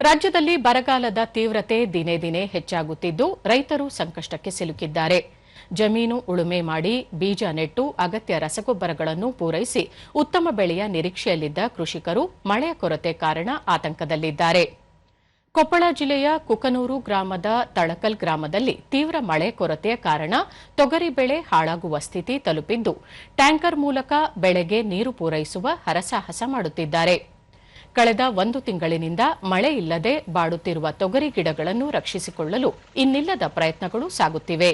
ರಾಜ್ಯದಲ್ಲಿ ಬರಗಾಲದ ತೀವ್ರತೆ ದಿನೇ ದಿನೇ ಹೆಚ್ಚಾಗುತ್ತಿದ್ದು ರೈತರು ಸಂಕಷ್ಟಕ್ಕೆ ಸಿಲುಕಿದ್ದಾರೆ. ಜಮೀನು ಉಳುಮೆ ಮಾಡಿ ಬೀಜ ನೆಟ್ಟು ಅಗತ್ಯ ರಸಗೊಬ್ಬರಗಳನ್ನು ಪೂರೈಸಿ ಉತ್ತಮ ಬೆಳೆಯ ನಿರೀಕ್ಷೆಯಲ್ಲಿದ್ದ ಕೃಷಿಕರು ಮಳೆಯ ಕೊರತೆ ಕಾರಣ ಆತಂಕದಲ್ಲಿದ್ದಾರೆ. ಕೊಪ್ಪಳ ಜಿಲ್ಲೆಯ ಕುಕನೂರು ಗ್ರಾಮದ ತಳಕಲ್ ಗ್ರಾಮದಲ್ಲಿ ತೀವ್ರ ಮಳೆ ಕೊರತೆಯ ಕಾರಣ ತೊಗರಿ ಬೆಳೆ ಹಾಳಾಗುವ ಸ್ಥಿತಿ ತಲುಪಿದ್ದು ಟ್ಯಾಂಕರ್ ಮೂಲಕ ಬೆಳೆಗೆ ನೀರು ಪೂರೈಸುವ ಹರಸಾಹಸ ಮಾಡುತ್ತಿದ್ದಾರೆ. ಕಳೆದ 1 ತಿಂಗಳಿನಿಂದ ಮಳೆ ಇಲ್ಲದೆ ಬಾಡುತ್ತಿರುವ ತೊಗರಿ ಗಿಡಗಳನ್ನು ರಕ್ಷಿಸಿಕೊಳ್ಳಲು ಇನ್ನಿಲ್ಲದ ಪ್ರಯತ್ನಗಳು ಸಾಗುತ್ತಿವೆ.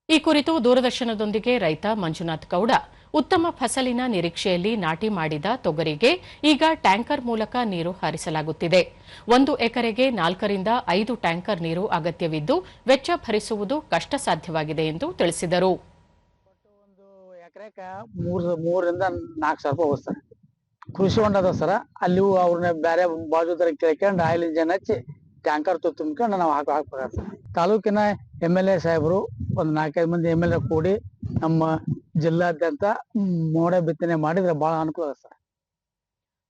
ಈ ಕುರಿತು ದೂರದರ್ಶನದೊಂದಿಗೆ ರೈತ ಮಂಜುನಾಥ್ ಗೌಡ ಉತ್ತಮ ಫಸಲಿನ ನಿರೀಕ್ಷೆಯಲ್ಲಿ ನಾಟಿ ಮಾಡಿದ ತೊಗರಿಗೆ ಈಗ ಟ್ಯಾಂಕರ್ ಮೂಲಕ ನೀರು ಹರಿಸಲಾಗುತ್ತಿದೆ. 1 ಎಕರೆಗೆ 4 ರಿಂದ 5 ಟ್ಯಾಂಕರ್ ನೀರು ಅಗತ್ಯವಿದ್ದು ವೆಚ್ಚ ಭರಿಸುವುದು ಕಷ್ಟ ಸಾಧ್ಯವಾಗಿದೆ ಎಂದು ತಿಳಿಸಿದರು. ಎಕರೆಗೆ 3 ರಿಂದ 4 ಸಾವಿರ ರೂಪಾಯಿ ಹೋಗ್ತಾರೆ. ಕೃಷಿ ಹೊಂಡದ ಸರ ಅಲ್ಲಿ ಅವ್ರನ್ನ ಬೇರೆ ಬಾಜುದಾರ ಕೇಳ್ಕೊಂಡು ಆಯಿಲ್ ಇಂಜನ್ ಹಚ್ಚಿ ಟ್ಯಾಂಕರ್ ತುಂಬಿಕೊಂಡು ನಾವು ಹಾಕಬೇಕಾಗ್ತದೆ. ತಾಲೂಕಿನ MLA ಸಾಹೇಬರು ಒಂದು 4-5 ಮಂದಿ MLA ಕೂಡಿ ನಮ್ಮ ಜಿಲ್ಲಾದ್ಯಂತ ಮೋಡ ಬಿತ್ತನೆ ಮಾಡಿದ್ರೆ ಬಹಳ ಅನುಕೂಲ ಸರ್.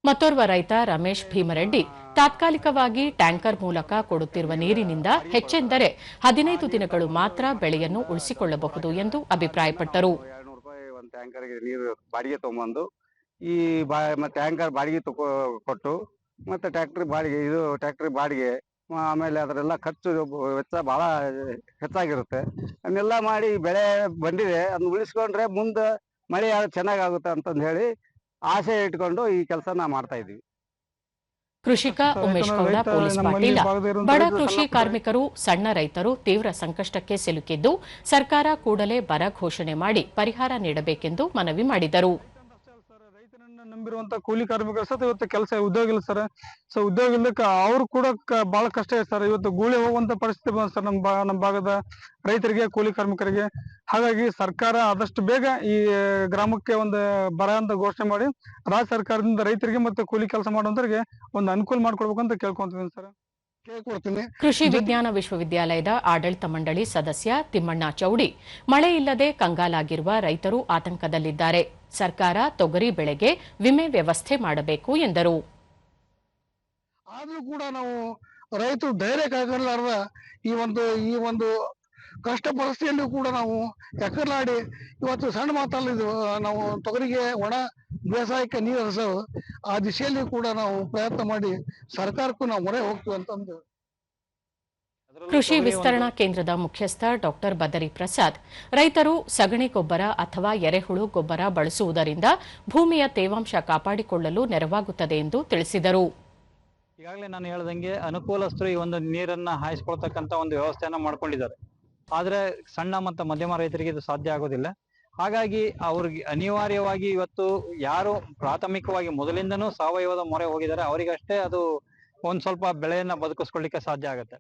ಮತ್ತೋರ್ವ ರೈತ ರಮೇಶ್ ಭೀಮರೆಡ್ಡಿ ತಾತ್ಕಾಲಿಕವಾಗಿ ಟ್ಯಾಂಕರ್ ಮೂಲಕ ಕೊಡುತ್ತಿರುವ ನೀರಿನಿಂದ ಹೆಚ್ಚೆಂದರೆ 15 ದಿನಗಳು ಮಾತ್ರ ಬೆಳೆಯನ್ನು ಉಳಿಸಿಕೊಳ್ಳಬಹುದು ಎಂದು ಅಭಿಪ್ರಾಯಪಟ್ಟರು. 200 ರೂಪಾಯಿ ಒಂದು ಟ್ಯಾಂಕರ್ಗೆ ನೀರು ಬಾಡಿಗೆ ತಗೊಂಬಂದು ಈ ಟ್ಯಾಂಕರ್ ಬಾಡಿಗೆ ಕೊಟ್ಟು ಮತ್ತೆ ಟ್ಯಾಕ್ಟ್ರಿ ಬಾಡಿಗೆ ಆಮೇಲೆ ಅದರೆಲ್ಲ ಖರ್ಚು ವೆಚ್ಚ ಬಹಳ ಹೆಚ್ಚಾಗಿರುತ್ತೆ. ಅದನ್ನೆಲ್ಲ ಮಾಡಿ ಬೆಳೆ ಬಂದಿದೆ, ಅದನ್ನ ಉಳಿಸ್ಕೊಂಡ್ರೆ ಮುಂದೆ ಮಳೆ ಚೆನ್ನಾಗಾಗುತ್ತೆ ಅಂತಂದು ಹೇಳಿ ಆಸೆ ಇಟ್ಕೊಂಡು ಈ ಕೆಲಸ ನಾವು ಮಾಡ್ತಾ ಇದೀವಿ. ಕೃಷಿಕ ಉಮೇಶ್ ಗೌಡ ಪೊಲೀಸ್ ಪಾಟೀಲ ಬಡ ಕೃಷಿ ಕಾರ್ಮಿಕರು ಸಣ್ಣ ರೈತರು ತೀವ್ರ ಸಂಕಷ್ಟಕ್ಕೆ ಸಿಲುಕಿದ್ದು ಸರ್ಕಾರ ಕೂಡಲೇ ಬರ ಘೋಷಣೆ ಮಾಡಿ ಪರಿಹಾರ ನೀಡಬೇಕೆಂದು ಮನವಿ ಮಾಡಿದರು. ರೈತರನ್ನ ನಂಬಿರುವಂತ ಕೂಲಿ ಕಾರ್ಮಿಕರು ಸಹ ಇವತ್ತು ಕೆಲಸ ಉದ್ಯೋಗ ಇಲ್ಲ ಸರ್. ಸೊ ಉದ್ಯೋಗ ಇಲ್ಲಕ್ಕೆ ಅವ್ರು ಕೂಡ ಬಹಳ ಕಷ್ಟ ಇದೆ ಸರ್. ಇವತ್ತು ಗೂಳಿ ಹೋಗುವಂತ ಪರಿಸ್ಥಿತಿ ಬಂದ ಸರ್ ನಮ್ಮ ಭಾಗದ ರೈತರಿಗೆ, ಕೂಲಿ ಕಾರ್ಮಿಕರಿಗೆ. ಹಾಗಾಗಿ ಸರ್ಕಾರ ಆದಷ್ಟು ಬೇಗ ಈ ಗ್ರಾಮಕ್ಕೆ ಒಂದು ಬರ ಅಂತ ಘೋಷಣೆ ಮಾಡಿ ರಾಜ್ಯ ಸರ್ಕಾರದಿಂದ ರೈತರಿಗೆ ಮತ್ತೆ ಕೂಲಿ ಕೆಲಸ ಮಾಡುವಂತರಿಗೆ ಒಂದು ಅನುಕೂಲ ಮಾಡ್ಕೊಡ್ಬೇಕಂತ ಕೇಳ್ಕೊಂತಿದ್ದೀನಿ ಸರ್. ಕೃಷಿ ವಿಜ್ಞಾನ ವಿಶ್ವವಿದ್ಯಾಲಯದ ಆಡಳಿತ ಮಂಡಳಿ ಸದಸ್ಯ ತಿಮ್ಮಣ್ಣ ಚೌಡಿ ಮಳೆ ಇಲ್ಲದೆ ಕಂಗಾಲಾಗಿರುವ ರೈತರು ಆತಂಕದಲ್ಲಿದ್ದಾರೆ. ಸರ್ಕಾರ ತೊಗರಿ ಬೆಳೆಗೆ ವಿಮೆ ವ್ಯವಸ್ಥೆ ಮಾಡಬೇಕು ಎಂದರು. ಆದ್ರೂ ಕೂಡ ನಾವು ರೈತರು ಧೈರ್ಯ ಕಳ್ಕೊಳ್ಳಾರ್ದ ಈ ಒಂದು ಕಷ್ಟ ಪರಿಸ್ಥಿತಿಯಲ್ಲೂ ಕೂಡ ನಾವು ಎಕರ್ಲಾಡಿ ಇವತ್ತು ಸಣ್ಣ ಮಾತಲ್ಲಿದ್ದು ನಾವು ತೊಗರಿಗೆ ಒಣ ಬೇಸಾಯಕ್ಕೆ ನೀರು ಹರಿಸೋದು ಆ ದಿಶೆಯಲ್ಲಿ ಕೂಡ ನಾವು ಪ್ರಯತ್ನ ಮಾಡಿ ಸರ್ಕಾರಕ್ಕೂ ನಾವು ಮೊರೆ ಹೋಗ್ತೀವಿ ಅಂತಂದು. ಕೃಷಿ ವಿಸ್ತರಣಾ ಕೇಂದ್ರದ ಮುಖ್ಯಸ್ಥ ಡಾ ಬದರಿ ಪ್ರಸಾದ್ ರೈತರು ಸಗಣಿ ಗೊಬ್ಬರ ಅಥವಾ ಎರೆಹುಳು ಗೊಬ್ಬರ ಬಳಸುವುದರಿಂದ ಭೂಮಿಯ ತೇವಾಂಶ ಕಾಪಾಡಿಕೊಳ್ಳಲು ನೆರವಾಗುತ್ತದೆ ಎಂದು ತಿಳಿಸಿದರು. ಈಗಾಗಲೇ ನಾನು ಹೇಳ್ದಂಗೆ ಅನುಕೂಲಸ್ಥರು ಈ ಒಂದು ನೀರನ್ನ ಹಾಯಿಸ್ಕೊಳ್ತಕ್ಕಂಥ ಒಂದು ವ್ಯವಸ್ಥೆಯನ್ನ ಮಾಡ್ಕೊಂಡಿದ್ದಾರೆ. ಆದ್ರೆ ಸಣ್ಣ ಮತ್ತು ಮಧ್ಯಮ ರೈತರಿಗೆ ಇದು ಸಾಧ್ಯ ಆಗೋದಿಲ್ಲ. ಹಾಗಾಗಿ ಅವ್ರಿಗೆ ಅನಿವಾರ್ಯವಾಗಿ ಇವತ್ತು ಯಾರು ಪ್ರಾಥಮಿಕವಾಗಿ ಮೊದಲಿಂದನೂ ಸಾವಯವದ ಮೊರೆ ಹೋಗಿದ್ದಾರೆ ಅವರಿಗಷ್ಟೇ ಅದು ಒಂದ್ ಸ್ವಲ್ಪ ಬೆಳೆಯನ್ನ ಬದುಕಿಸ್ಕೊಳ್ಳಿಕ್ಕೆ ಸಾಧ್ಯ ಆಗುತ್ತೆ.